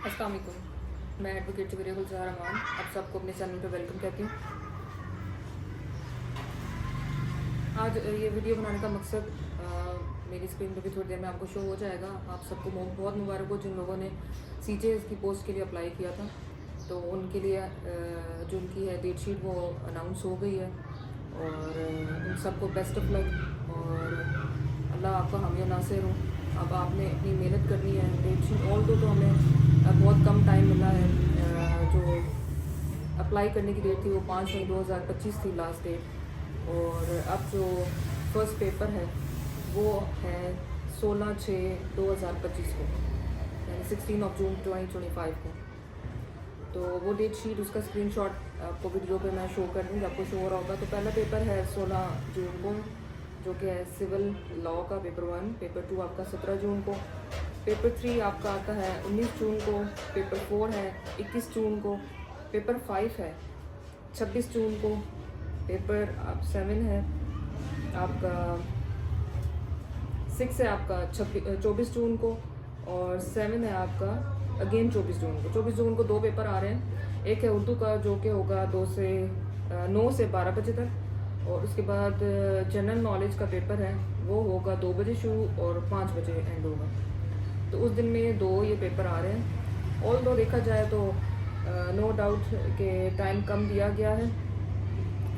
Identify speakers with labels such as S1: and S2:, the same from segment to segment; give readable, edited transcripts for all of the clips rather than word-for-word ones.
S1: अस्सलाम वालेकुम। मैं एडवोकेट जवेरिया गुलजार अमान आप सबको अपने चैनल पे वेलकम कहती हूँ। आज ये वीडियो बनाने का मकसद मेरी स्क्रीन पे भी थोड़ी देर में आपको शो हो जाएगा। आप सबको बहुत मुबारक हो जिन लोगों ने CJS की पोस्ट के लिए अप्लाई किया था। तो उनके लिए जो उनकी है डेट शीट वो अनाउंस हो गई है और उन सबको बेस्ट ऑफ लक और अल्लाह आपका हामी नासिर हो। अब आपने अपनी मेहनत करनी है। डेट शीट ऑल तो हमें बहुत कम टाइम मिला है। जो अप्लाई करने की डेट थी वो 5 मई 2025 थी लास्ट डेट और अब जो फर्स्ट पेपर है वो है 16/6/2025 को, यानी 16 जून 2025 को। तो वो डेट शीट उसका स्क्रीनशॉट आपको वीडियो पे मैं शो कर दूँगी, आपको शो हो रहा होगा। तो पहला पेपर है 16 जून को जो कि है सिविल लॉ का पेपर 1। पेपर 2 आपका 17 जून को। पेपर 3 आपका आता है 19 जून को। पेपर 4 है 21 जून को। पेपर 5 है 26 जून को। पेपर 7 है आपका 6 है आपका 24 जून को और 7 है आपका अगेन 24 जून को। 24 जून को 2 पेपर आ रहे हैं। एक है उर्दू का जो कि होगा 9 से 12 बजे तक और उसके बाद जनरल नॉलेज का पेपर है वो होगा 2 बजे शुरू और 5 बजे एंड होगा। तो उस दिन में 2 ये पेपर आ रहे हैं। ऑल दो देखा जाए तो नो डाउट के टाइम कम दिया गया है,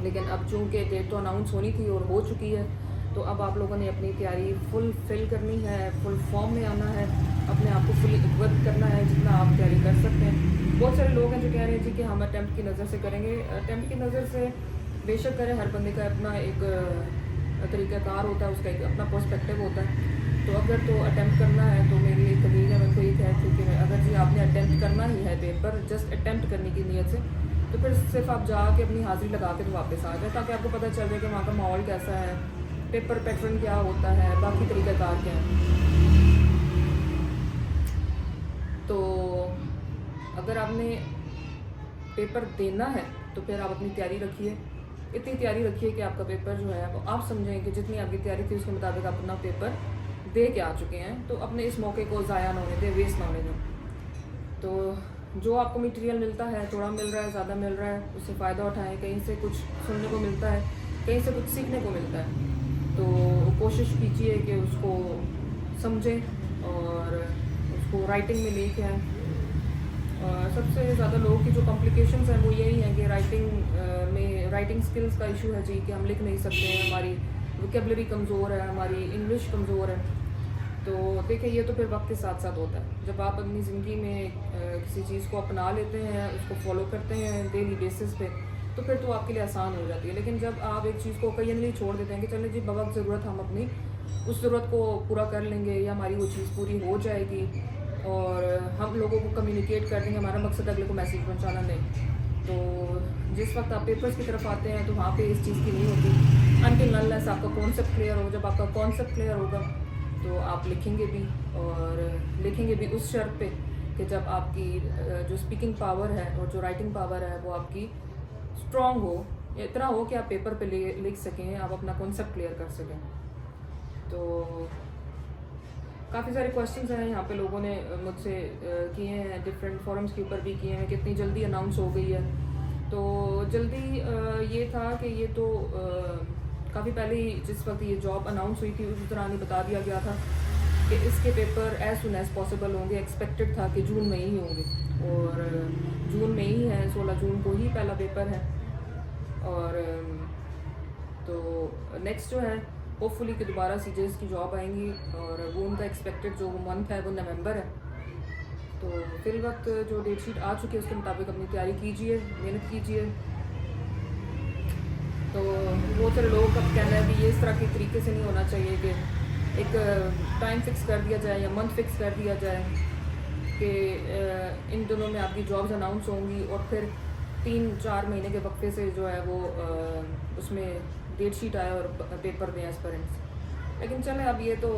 S1: लेकिन अब चूँकि डेट तो अनाउंस होनी थी और हो चुकी है तो अब आप लोगों ने अपनी तैयारी फुल फिल करनी है, फुल फॉर्म में आना है, अपने आप को फुली इक्विप करना है जितना आप तैयारी कर सकते हैं। बहुत सारे लोग हैं जो कह रहे हैं जी कि हम अटैम्प्ट की नज़र से करेंगे। अटैम्प्ट की नज़र से बेशक करें, हर बंदे का अपना एक तरीक़ाकार होता है, उसका एक अपना पर्सपेक्टिव होता है। तो अगर तो अटैम्प्ट करना है तो मेरी एक कलीग है, मैं को ये कहती हूँ कि अगर जी आपने अटैम्प्ट करना ही है पेपर जस्ट अटैम्प्ट करने की नीयत से, तो फिर सिर्फ आप जाके अपनी हाज़िरी लगा के तो वापस आ जाए, ताकि आपको पता चल जाए कि वहाँ का माहौल कैसा है, पेपर पैटर्न क्या होता है, बाकी तरीक़ाकार क्या है। तो अगर आपने पेपर देना है तो फिर आप अपनी तैयारी रखिए, इतनी तैयारी रखिए कि आपका पेपर जो है वो आप समझें कि जितनी आपकी तैयारी थी उसके मुताबिक आप अपना पेपर दे के आ चुके हैं। तो अपने इस मौके को ज़ाया ना होने दें, वेस्ट ना होने दें। तो जो आपको मटेरियल मिलता है, थोड़ा मिल रहा है, ज़्यादा मिल रहा है, उससे फ़ायदा उठाएं। कहीं से कुछ सुनने को मिलता है, कहीं से कुछ सीखने को मिलता है, तो कोशिश कीजिए कि उसको समझें और उसको राइटिंग में लेके आएँ। और सबसे ज़्यादा लोगों की जो कॉम्प्लिकेशंस हैं वो यही है कि राइटिंग स्किल्स का इशू है जी, कि हम लिख नहीं सकते हैं, हमारी वोकेबलरी कमज़ोर है, हमारी इंग्लिश कमज़ोर है। तो देखिए ये तो फिर वक्त के साथ साथ होता है। जब आप अपनी ज़िंदगी में किसी चीज़ को अपना लेते हैं, उसको फॉलो करते हैं डेली बेसिस पे, तो फिर तो आपके लिए आसान हो जाती है। लेकिन जब आप एक चीज़ को ओकेजनली छोड़ देते हैं कि चले जी बवक्त ज़रूरत हम अपनी उस ज़रूरत को पूरा कर लेंगे या हमारी वो चीज़ पूरी हो जाएगी और हम लोगों को कम्युनिकेट कर देंगे, हमारा मकसद अगले को मैसेज पहुँचाना नहीं, तो जिस वक्त आप पेपर्स की तरफ आते हैं तो वहाँ पे इस चीज़ की नहीं होती। अनटिल अनलेस आपका कॉन्सेप्ट क्लियर हो। जब आपका कॉन्सेप्ट क्लियर होगा तो आप लिखेंगे भी, और लिखेंगे भी उस शर्त पे कि जब आपकी जो स्पीकिंग पावर है और जो राइटिंग पावर है वो आपकी स्ट्रॉन्ग हो, इतना हो कि आप पेपर पे लिख सकें, आप अपना कॉन्सेप्ट क्लियर कर सकें। तो काफ़ी सारे क्वेश्चंस हैं यहाँ पे लोगों ने मुझसे किए हैं, डिफरेंट फोरम्स के ऊपर भी किए हैं कि कितनी जल्दी अनाउंस हो गई है। तो जल्दी ये था कि ये तो काफ़ी पहले ही जिस वक्त ये जॉब अनाउंस हुई थी उस दौरान ही बता दिया गया था कि इसके paper as soon as possible होंगे। एक्सपेक्टेड था कि जून में ही होंगे और जून में ही है, 16 जून को ही पहला पेपर है। और तो नेक्स्ट जो है होपफुली कि दोबारा CJS की जॉब आएंगी और वो उनका एक्सपेक्टेड जो मंथ है वो नवंबर है। तो फिल वक्त जो डेट शीट आ चुकी है उसके मुताबिक अपनी तैयारी कीजिए, मेहनत कीजिए। तो बहुत सारे लोगों का कहना है कि ये इस तरह के तरीके से नहीं होना चाहिए कि एक टाइम फिक्स कर दिया जाए या मंथ फिक्स कर दिया जाए कि इन दिनों में आपकी जॉब्स अनाउंस होंगी और फिर 3-4 महीने के वक्फे से जो है वो उसमें डेट शीट आए और पेपर दें एस्पिरेंट्स। लेकिन चलें, अब ये तो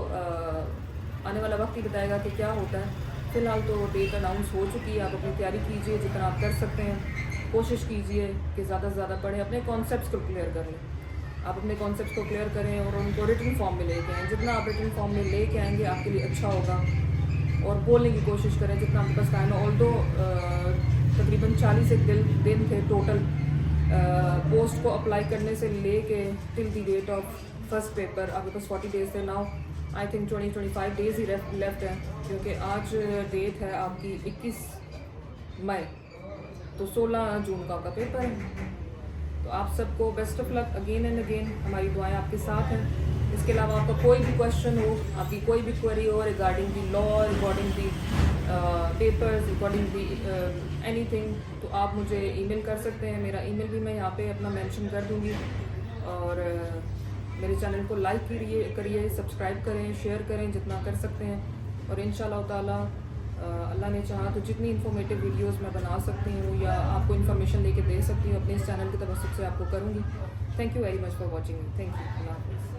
S1: आने वाला वक्त ही बताएगा कि क्या होता है। फ़िलहाल तो डेट अनाउंस हो चुकी है, आप अपनी तैयारी कीजिए जितना आप कर सकते हैं। कोशिश कीजिए कि ज़्यादा से ज़्यादा पढ़ें, अपने कॉन्सेप्ट्स को क्लियर कर लें। आप अपने कॉन्सेप्ट्स को क्लियर करें और उनको रिटन फॉर्म में लेके आएँ। जितना आप रिटन फॉर्म में लेके आएंगे आपके लिए अच्छा होगा। और बोलने की कोशिश करें जितना आपके पास टाइम है। ऑल्दो तकरीबन 40 एक दिन थे टोटल पोस्ट को अप्लाई करने से लेके till the date of first paper आपके पास 40 डेज थे। नाउ आई थिंक 20-25 डेज ही लेफ्ट है, क्योंकि आज डेट है आपकी 21 मई, तो 16 जून का आपका पेपर है। तो आप सबको best of luck again and again, हमारी दुआएं आपके साथ हैं। इसके अलावा आपका कोई भी क्वेश्चन हो, आपकी कोई भी क्वेरी हो regarding the law, regarding the papers, regarding the anything, तो आप मुझे ईमेल कर सकते हैं। मेरा ईमेल भी मैं यहाँ पे अपना मेंशन कर दूँगी। और मेरे चैनल को लाइक करिए, सब्सक्राइब करें, शेयर करें जितना कर सकते हैं। और इंशाल्लाह ताला अल्लाह ने चाहा तो जितनी इन्फॉर्मेटिव वीडियोस मैं बना सकती हूँ या आपको इन्फॉर्मेशन लेके दे सकती हूँ अपने इस चैनल की तरफ से आपको करूँगी। Thank you very much for watching me. Thank you. Allah हाफ़िज़।